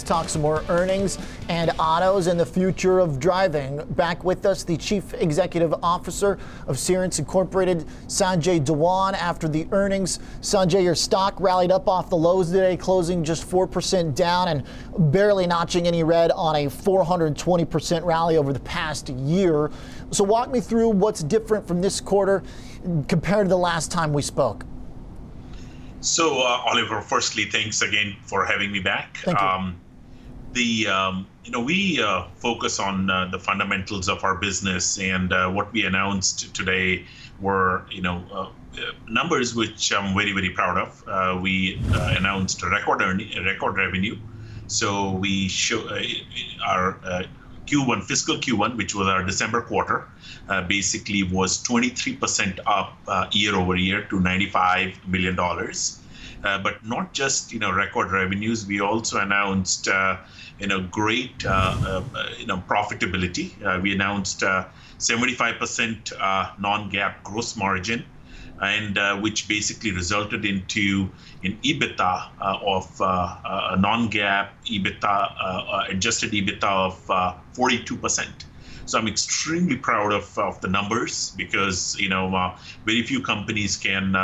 talk some more earnings and autos and the future of driving. Back with us, the Chief Executive Officer of Cerence Incorporated, Sanjay Dhawan. After the earnings, Sanjay, your stock rallied up off the lows today, closing just 4% down and barely notching any red on a 420% rally over the past year. So walk me through what's different from this quarter compared to the last time we spoke. So, Oliver, firstly, thanks again for having me back. Thank you. We focus on the fundamentals of our business, and what we announced today were, numbers which I'm very, very proud of. We announced record revenue. So we show our fiscal Q1, which was our December quarter, basically was 23% up year over year to $95 million. But not just record revenues, we also announced great profitability. We announced 75% non-GAAP gross margin, and which basically resulted into an EBITDA of a non-GAAP EBITDA, adjusted EBITDA of 42%. So I'm extremely proud of the numbers because very few companies can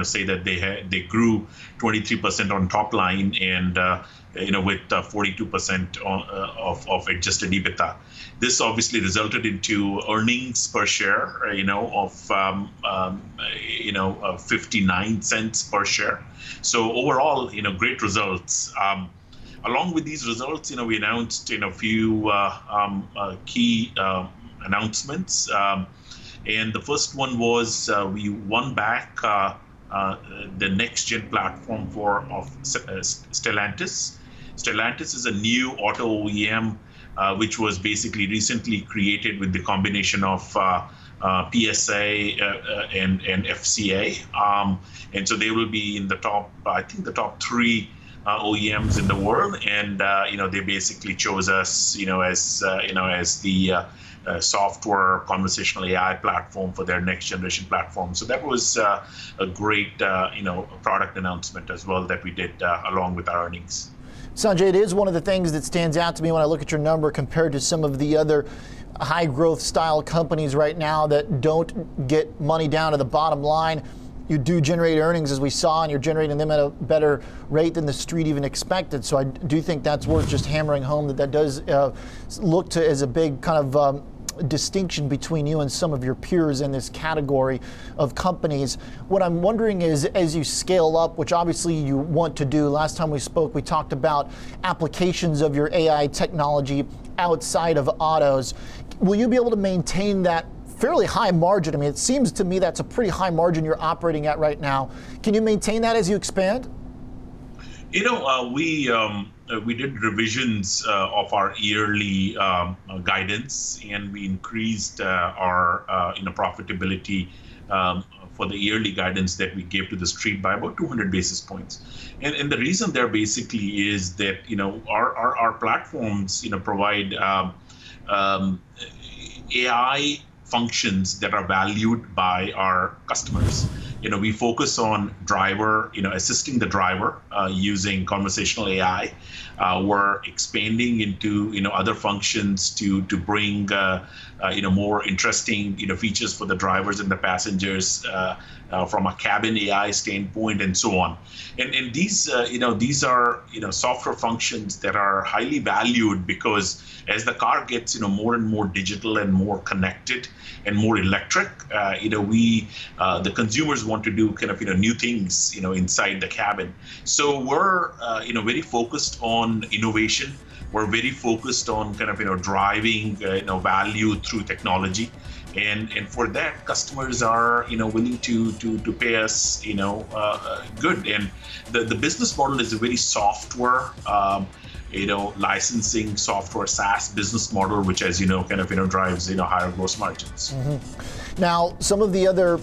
say that they grew 23% on top line and with 42% of adjusted EBITDA. This obviously resulted into earnings per share of 59 cents per share. So overall, great results. Along with these results, we announced a few key announcements. And the first one was we won back the next-gen platform of Stellantis. Stellantis is a new auto OEM which was basically recently created with the combination of PSA and FCA. And so they will be in the top, I think the top 3 OEMs in the world, and they basically chose us, as the software conversational AI platform for their next generation platform. So that was a great, product announcement as well that we did along with our earnings. Sanjay, it is one of the things that stands out to me when I look at your number compared to some of the other high growth style companies right now that don't get money down to the bottom line. You do generate earnings, as we saw, and you're generating them at a better rate than the street even expected. So I do think that's worth just hammering home that does look to as a big kind of distinction between you and some of your peers in this category of companies. What I'm wondering is, as you scale up, which obviously you want to do, last time we spoke, we talked about applications of your AI technology outside of autos. Will you be able to maintain that fairly high margin? I mean, it seems to me that's a pretty high margin you're operating at right now. Can you maintain that as you expand? We did revisions of our yearly guidance, and we increased our profitability for the yearly guidance that we gave to the street by about 200 basis points. And the reason there basically is that our platforms provide AI functions that are valued by our customers. We focus on driver, assisting the driver using conversational AI. We're expanding into other functions to bring more interesting features for the drivers and the passengers from a cabin AI standpoint and so on. And these are software functions that are highly valued because as the car gets more and more digital and more connected and more electric, the consumers want to do kind of new things inside the cabin. So we're very focused on innovation. We're very focused on kind of driving value through technology, and for that customers are willing to pay us good. And the business model is a very software licensing software SaaS business model, which, as kind of drives higher gross margins. Mm-hmm. Now, some of the other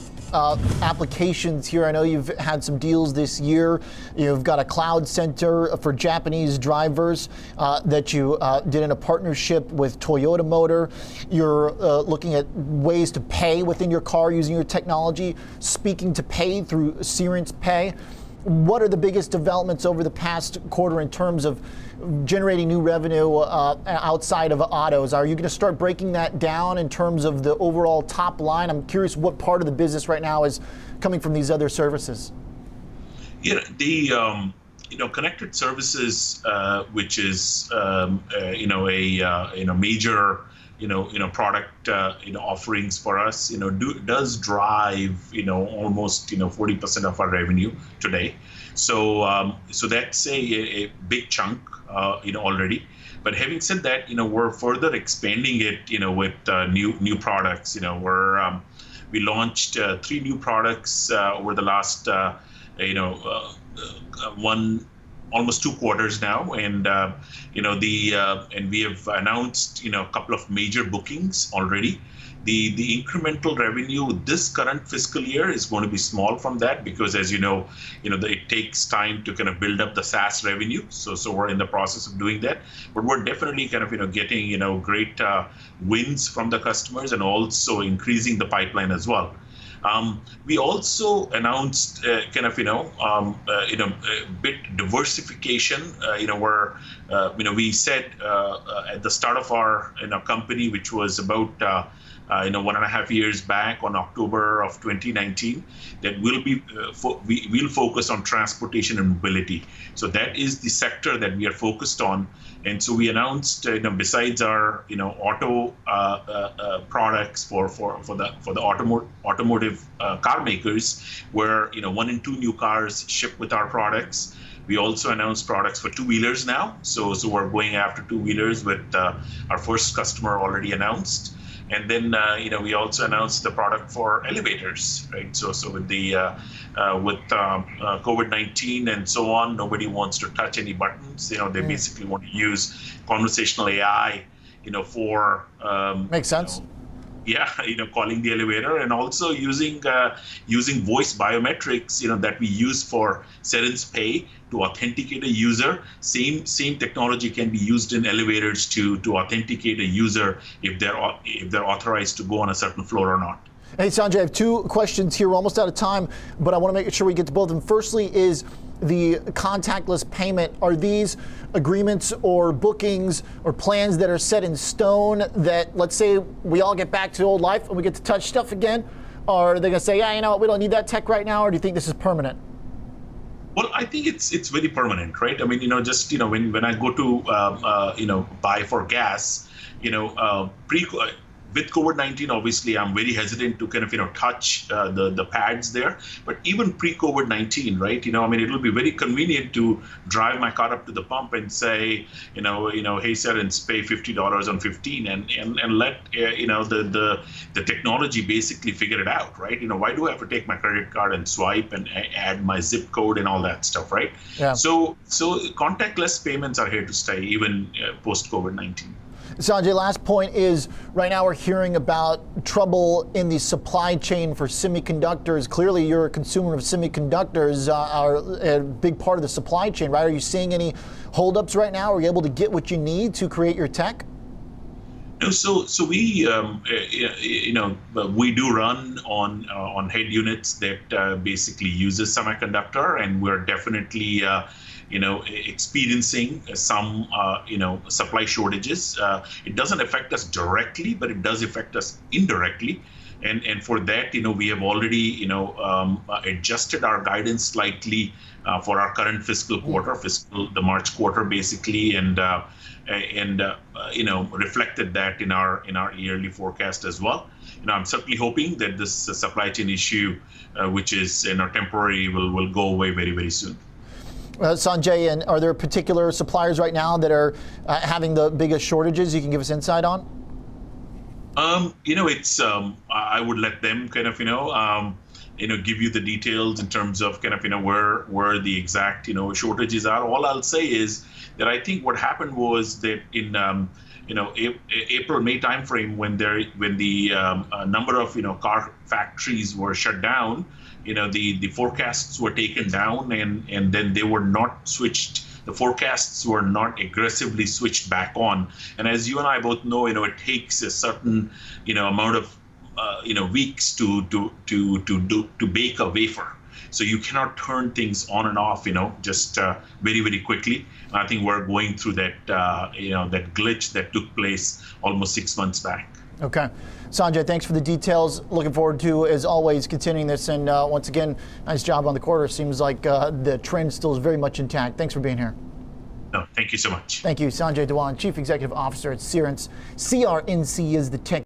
applications here, I know you've had some deals this year. You've got a cloud center for Japanese drivers that you did in a partnership with Toyota Motor. You're looking at ways to pay within your car using your technology, speaking to pay through Cerence Pay. what are the biggest developments over the past quarter in terms of generating new revenue outside of autos? Are you going to start breaking that down in terms of the overall top line? I'm curious what part of the business right now is coming from these other services. The connected services, which is major product offerings for us, does drive almost 40% of our revenue today. So that's a big chunk already. But having said that, we're further expanding it with new products. We launched 3 new products over the last almost 2 quarters now, and and we have announced a couple of major bookings already. The incremental revenue this current fiscal year is going to be small from that, because as it takes time to kind of build up the SaaS revenue. So we're in the process of doing that, but we're definitely kind of getting great wins from the customers, and also increasing the pipeline as well. We also announced bit diversification. Where we said at the start of our company, which was about 1.5 years back, on October of 2019, that we'll focus on transportation and mobility. So that is the sector that we are focused on. And so we announced, besides our auto products for the automotive car makers, where 1 in 2 new cars ship with our products. We also announced products for 2-wheelers now. So we're going after 2-wheelers with our first customer already announced. And then we also announced the product for elevators, right? So with COVID-19 and so on, nobody wants to touch any buttons. They basically want to use conversational AI, for makes sense. Calling the elevator, and also using voice biometrics, that we use for Cerence Pay to authenticate a user. Same technology can be used in elevators to authenticate a user if they're authorized to go on a certain floor or not. Hey, Sanjay, I have 2 questions here. We're almost out of time, but I want to make sure we get to both of them. Firstly is the contactless payment. Are these agreements or bookings or plans that are set in stone that, let's say we all get back to old life and we get to touch stuff again? Or are they going to say, yeah, what, we don't need that tech right now? Or do you think this is permanent? Well, I think it's very permanent, right? I mean, just when I go to buy for gas, with COVID-19, obviously, I'm very hesitant to kind of touch the pads there. But even pre-COVID-19, right? It'll be very convenient to drive my car up to the pump and say, hey, Cerence, pay $50 on 15, and let the technology basically figure it out, right? Why do I have to take my credit card and swipe and add my zip code and all that stuff, right? Yeah. So contactless payments are here to stay, even post-COVID-19. Sanjay, last point is, right now we're hearing about trouble in the supply chain for semiconductors. Clearly, you're a consumer of semiconductors, are a big part of the supply chain, right? Are you seeing any holdups right now? Are you able to get what you need to create your tech? No, so we we do run on head units that basically uses semiconductor, and we're definitely experiencing some supply shortages. It doesn't affect us directly, but it does affect us indirectly. And for that, we have already adjusted our guidance slightly for our current fiscal quarter, the March quarter basically, and reflected that in our yearly forecast as well. I'm certainly hoping that this supply chain issue, which is temporary, will go away very, very soon. Sanjay, and are there particular suppliers right now that are having the biggest shortages you can give us insight on? It's I would let them kind of give you the details in terms of kind of where the exact shortages are. All I'll say is that I think what happened was that in April-May timeframe, when the number of car factories were shut down, the forecasts were taken down, and then they were not switched. The forecasts were not aggressively switched back on. And as you and I both know, it takes a certain amount of weeks to bake a wafer. So you cannot turn things on and off, just very, very quickly. And I think we're going through that, that glitch that took place almost 6 months back. Okay. Sanjay, thanks for the details. Looking forward to, as always, continuing this. And once again, nice job on the quarter. Seems like the trend still is very much intact. Thanks for being here. No, thank you so much. Thank you. Sanjay Dhawan, Chief Executive Officer at Cerence. CRNC is the tech